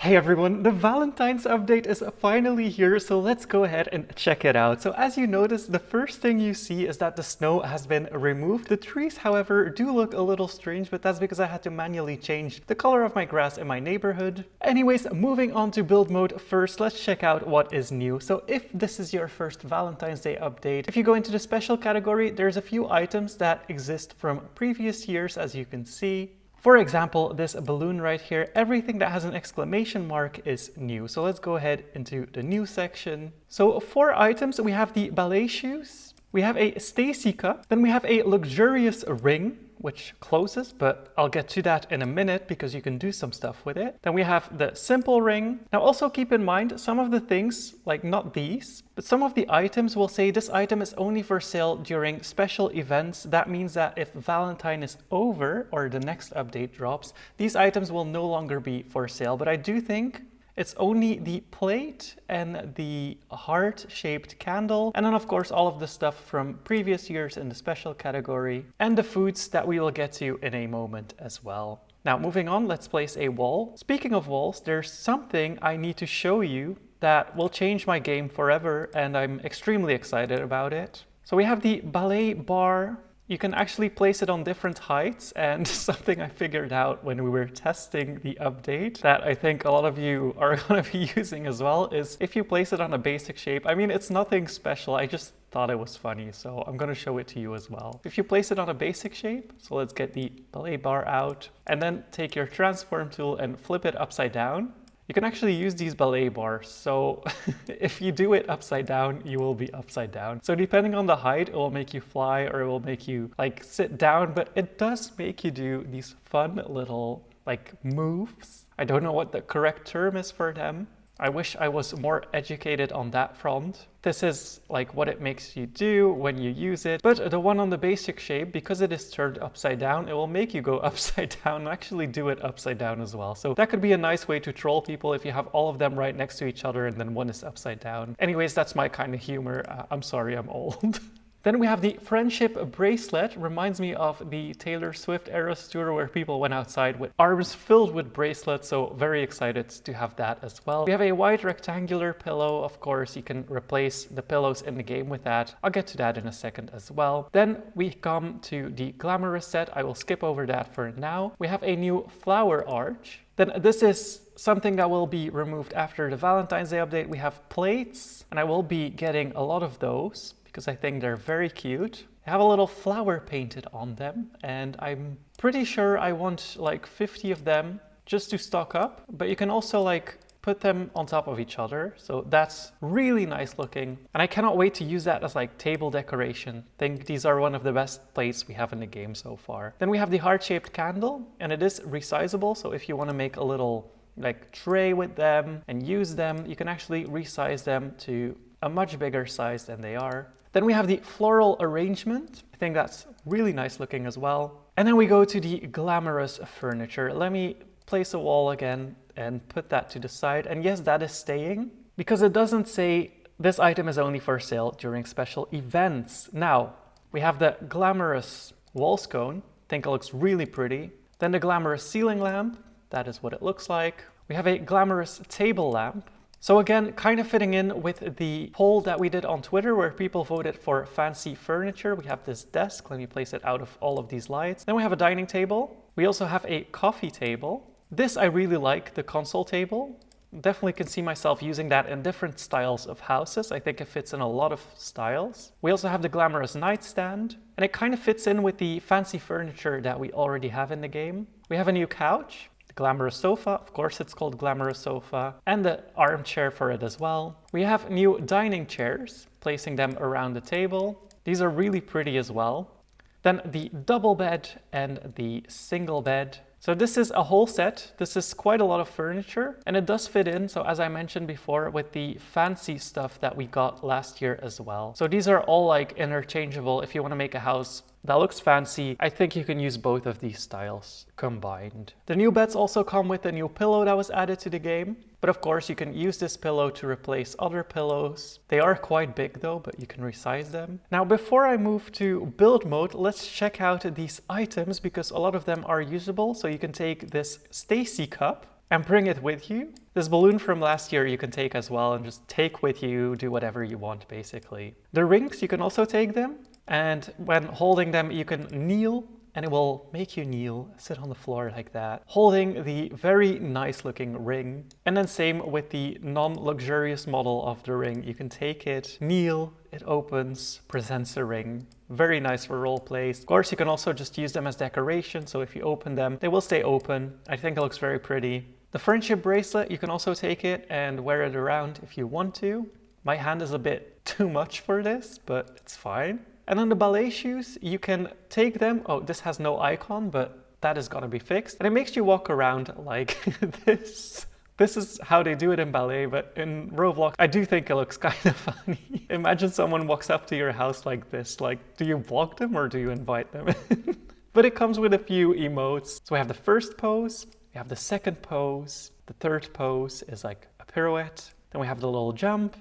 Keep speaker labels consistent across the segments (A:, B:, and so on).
A: Hey everyone, the Valentine's update is finally here, so let's go ahead and check it out. So as you notice, the first thing you see is that the snow has been removed. The trees, however, do look a little strange, but that's because I had to manually change the color of my grass in my neighborhood. Anyways, moving on to build mode first, let's check out what is new. So if this is your first Valentine's Day update, if you go into the special category, there's a few items that exist from previous years, as you can see. For example, this balloon right here, everything that has an exclamation mark is new. So let's go ahead into the new section. So 4 items, we have the ballet shoes, we have a Stacy cup, then we have a luxurious ring, which closes, but I'll get to that in a minute because you can do some stuff with it. Then we have the simple ring. Now also keep in mind, some of the things, like not these, but some of the items will say this item is only for sale during special events. That means that if Valentine is over or the next update drops, these items will no longer be for sale. But I do think it's only the plate and the heart-shaped candle, and then of course all of the stuff from previous years in the special category, and the foods that we will get to in a moment as well. Now moving on, let's place a wall. Speaking of walls, there's something I need to show you that will change my game forever, and I'm extremely excited about it. So we have the ballet bar. You can actually place it on different heights, and something I figured out when we were testing the update that I think a lot of you are going to be using as well is if you place it on a basic shape. I mean, it's nothing special, I just thought it was funny, so I'm going to show it to you as well. If you place it on a basic shape, so let's get the ballet bar out, and then take your transform tool and flip it upside down. You can actually use these ballet bars, so if you do it upside down, you will be upside down. So depending on the height, it will make you fly or it will make you like sit down, but it does make you do these fun little like moves. I don't know what the correct term is for them. I wish I was more educated on that front. This is like what it makes you do when you use it. But the one on the basic shape, because it is turned upside down, it will make you go upside down and actually do it upside down as well. So that could be a nice way to troll people if you have all of them right next to each other and then one is upside down. Anyways, that's my kind of humor. I'm sorry, I'm old. Then we have the friendship bracelet. Reminds me of the Taylor Swift Eras tour where people went outside with arms filled with bracelets, so very excited to have that as well. We have a white rectangular pillow. Of course, you can replace the pillows in the game with that. I'll get to that in a second as well. Then we come to the Glamorous set. I will skip over that for now. We have a new flower arch. Then this is something that will be removed after the Valentine's Day update. We have plates, and I will be getting a lot of those, because I think they're very cute. I have a little flower painted on them, and I'm pretty sure I want like 50 of them just to stock up, but you can also like put them on top of each other, so that's really nice looking, and I cannot wait to use that as like table decoration. I think these are one of the best plates we have in the game so far. Then we have the heart-shaped candle, and it is resizable, so if you want to make a little like tray with them and use them, you can actually resize them to a much bigger size than they are. Then we have the floral arrangement. I think that's really nice looking as well. And then we go to the glamorous furniture. Let me place a wall again and put that to the side. And yes, that is staying because it doesn't say this item is only for sale during special events. Now, we have the glamorous wall scone. I think it looks really pretty. Then the glamorous ceiling lamp. That is what it looks like. We have a glamorous table lamp. So again, kind of fitting in with the poll that we did on Twitter where people voted for fancy furniture. We have this desk. Let me place it out of all of these lights. Then we have a dining table. We also have a coffee table. This I really like, the console table. Definitely can see myself using that in different styles of houses. I think it fits in a lot of styles. We also have the glamorous nightstand, and it kind of fits in with the fancy furniture that we already have in the game. We have a new couch. Glamorous sofa, of course it's called glamorous sofa, and the armchair for it as well. We have new dining chairs, placing them around the table. These are really pretty as well. Then the double bed and the single bed. So this is a whole set. This is quite a lot of furniture, and it does fit in, so as I mentioned before, with the fancy stuff that we got last year as well. So these are all like interchangeable. If you want to make a house that looks fancy, I think you can use both of these styles combined. The new beds also come with a new pillow that was added to the game. But of course, you can use this pillow to replace other pillows. They are quite big though, but you can resize them. Now, before I move to build mode, let's check out these items because a lot of them are usable. So you can take this Stacy cup. and bring it with you. This balloon from last year you can take as well and just take with you, do whatever you want basically. The rings, you can also take them, and when holding them you can kneel and it will make you kneel, sit on the floor like that, holding the very nice looking ring. And then same with the non-luxurious model of the ring. You can take it, kneel, it opens, presents a ring. Very nice for role plays. Of course, you can also just use them as decoration, so if you open them, they will stay open. I think it looks very pretty. The friendship bracelet, you can also take it and wear it around if you want to. My hand is a bit too much for this, but it's fine. And then the ballet shoes, you can take them. Oh, this has no icon, but that is gonna be fixed. And it makes you walk around like this. This is how they do it in ballet, but in Roblox, I do think it looks kind of funny. Imagine someone walks up to your house like this. Like, do you block them or do you invite them in? But it comes with a few emotes. So we have the first pose, we have the second pose, the third pose is like a pirouette. Then we have the little jump.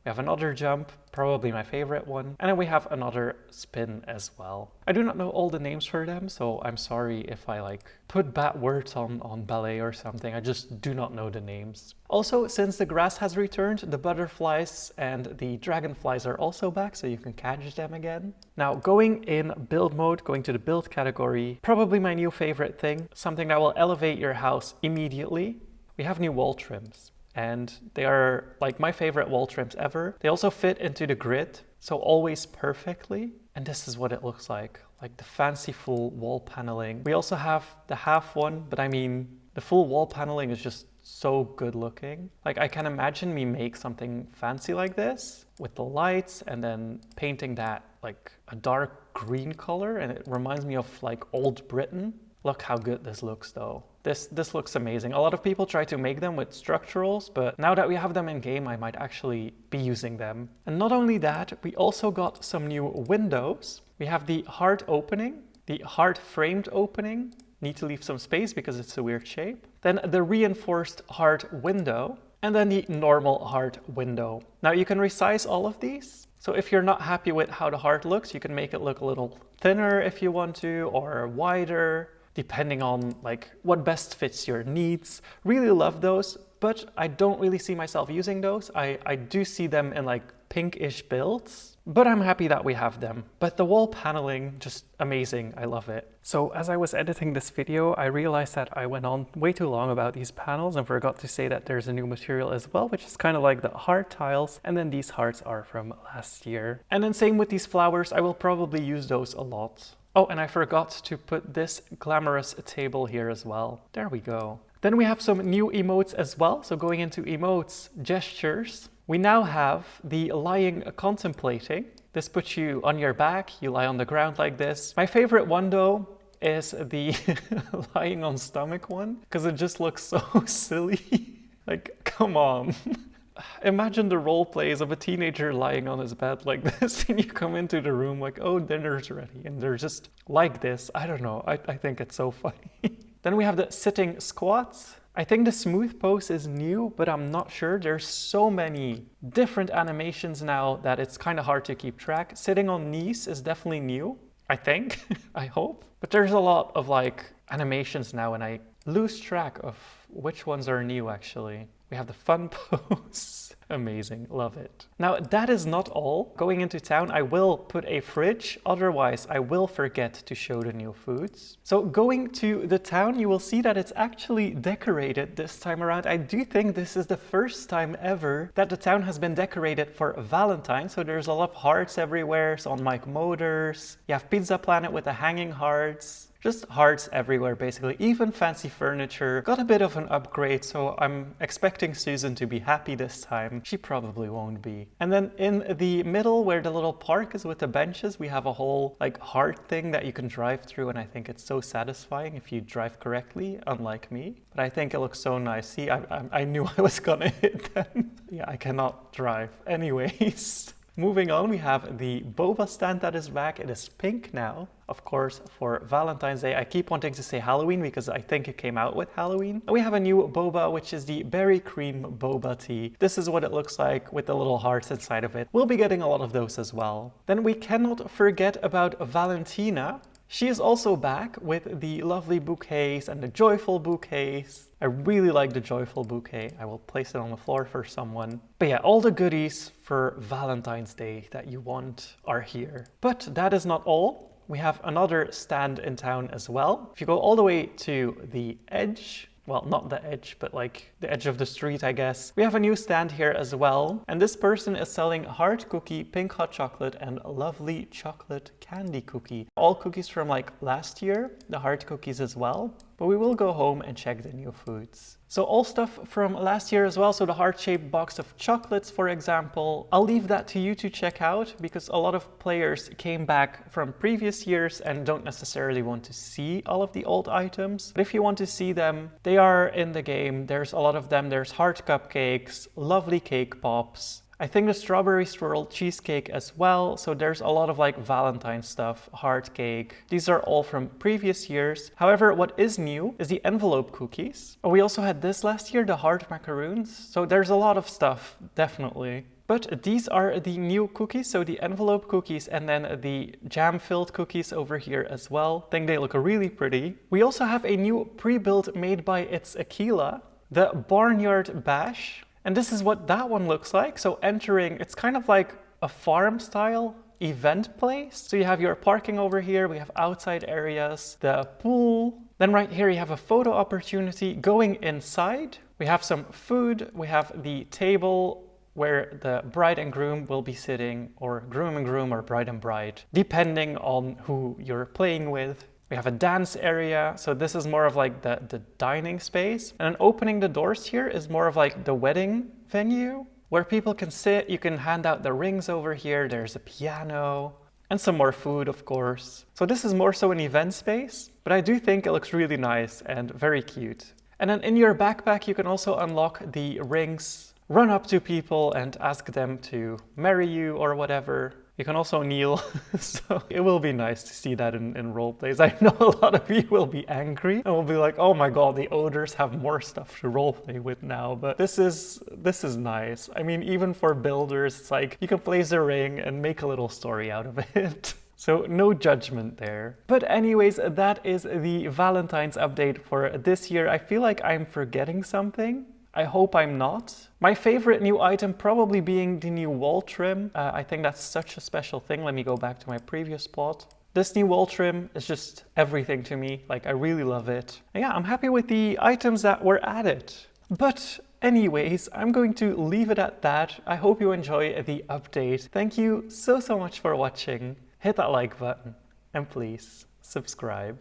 A: We have another jump, probably my favorite one. And then we have another spin as well. I do not know all the names for them, so I'm sorry if I put bad words on ballet or something. I just do not know the names. Also, since the grass has returned, the butterflies and the dragonflies are also back, so you can catch them again. Now, going in build mode, going to the build category, probably my new favorite thing, something that will elevate your house immediately. We have new wall trims. And they are like my favorite wall trims ever. They also fit into the grid, so always perfectly. And this is what it looks like the fancy full wall paneling. We also have the half one, but I mean, the full wall paneling is just so good looking. Like, I can imagine me make something fancy like this with the lights and then painting that like a dark green color. And it reminds me of like old Britain. Look how good this looks though. This looks amazing. A lot of people try to make them with structurals, but now that we have them in game, I might actually be using them. And not only that, we also got some new windows. We have the heart opening, the heart framed opening. Need to leave some space because it's a weird shape. Then the reinforced heart window, and then the normal heart window. Now you can resize all of these. So if you're not happy with how the heart looks, you can make it look a little thinner if you want to, or wider, depending on like what best fits your needs. Really love those, but I don't really see myself using those. I do see them in like pinkish builds, but I'm happy that we have them. But the wall paneling, just amazing. I love it. So as I was editing this video, I realized that I went on way too long about these panels and forgot to say that there's a new material as well, which is kind of like the heart tiles. And then these hearts are from last year. And then same with these flowers, I will probably use those a lot. Oh, and I forgot to put this glamorous table here as well. There we go. Then we have some new emotes as well. So going into emotes, gestures, we now have the lying contemplating. This puts you on your back, you lie on the ground like this. My favorite one though is the lying on stomach one, because it just looks so silly. Like, come on. Imagine the role plays of a teenager lying on his bed like this and you come into the room like, oh, dinner's ready, and they're just like this. I don't know, I think it's so funny. Then we have the sitting squats. I think the smooth pose is new, but I'm not sure. There's so many different animations now that it's kind of hard to keep track. Sitting on knees is definitely new, I think, I hope. But there's a lot of like animations now and I lose track of which ones are new actually. We have the fun pose. Amazing, love it. Now that is not all. Going into town, I will put a fridge, otherwise I will forget to show the new foods. So going to the town, you will see that it's actually decorated this time around. I do think this is the first time ever that the town has been decorated for Valentine. So there's a lot of hearts everywhere, so on Mike Motors. You have Pizza Planet with the hanging hearts. Just hearts everywhere, basically. Even fancy furniture. Got a bit of an upgrade, so I'm expecting Susan to be happy this time. She probably won't be. And then in the middle, where the little park is with the benches, we have a whole like heart thing that you can drive through, and I think it's so satisfying if you drive correctly, unlike me. But I think it looks so nice. See, I knew I was gonna hit them. Yeah, I cannot drive. Anyways. Moving on, we have the boba stand that is back. It is pink now, of course, for Valentine's Day. I keep wanting to say Halloween because I think it came out with Halloween. And we have a new boba, which is the berry cream boba tea. This is what it looks like with the little hearts inside of it. We'll be getting a lot of those as well. Then we cannot forget about Valentina. She is also back with the lovely bouquets and the joyful bouquets. I really like the joyful bouquet. I will place it on the floor for someone. But yeah, all the goodies for Valentine's Day that you want are here. But that is not all. We have another stand in town as well. If you go all the way to the edge, well, not the edge, but like the edge of the street, I guess. We have a new stand here as well. And this person is selling hard cookie, pink hot chocolate, and lovely chocolate candy cookie. All cookies from like last year, the hard cookies as well. But we will go home and check the new foods. So all stuff from last year as well. So the heart-shaped box of chocolates, for example. I'll leave that to you to check out because a lot of players came back from previous years and don't necessarily want to see all of the old items. But if you want to see them, they are in the game. There's a lot of them. There's heart cupcakes, lovely cake pops. I think the strawberry swirl cheesecake as well. So there's a lot of like Valentine stuff, heart cake. These are all from previous years. However, what is new is the envelope cookies. Oh, we also had this last year, the heart macaroons. So there's a lot of stuff, definitely. But these are the new cookies, so the envelope cookies and then the jam-filled cookies over here as well. I think they look really pretty. We also have a new pre-build made by It's Aquila, the Barnyard Bash. And this is what that one looks like. So entering, it's kind of like a farm style event place. So you have your parking over here, we have outside areas, the pool. Then right here you have a photo opportunity going inside. We have some food, we have the table where the bride and groom will be sitting, or groom and groom, or bride and bride, depending on who you're playing with. We have a dance area, so this is more of like the dining space. And then opening the doors here is more of like the wedding venue, where people can sit, you can hand out the rings over here, there's a piano, and some more food, of course. So this is more so an event space, but I do think it looks really nice and very cute. And then in your backpack, you can also unlock the rings, run up to people and ask them to marry you or whatever. You can also kneel, so it will be nice to see that in role plays. I know a lot of you will be angry and will be like, oh my god, the odors have more stuff to roleplay with now, but this is nice. I mean, even for builders, it's like you can place a ring and make a little story out of it. So no judgment there. But anyways, that is the Valentine's update for this year. I feel like I'm forgetting something. I hope I'm not. My favorite new item probably being the new wall trim. I think that's such a special thing. Let me go back to my previous plot. This new wall trim is just everything to me. Like, I really love it. And yeah, I'm happy with the items that were added. But anyways, I'm going to leave it at that. I hope you enjoy the update. Thank you so much for watching. Hit that like button and please subscribe.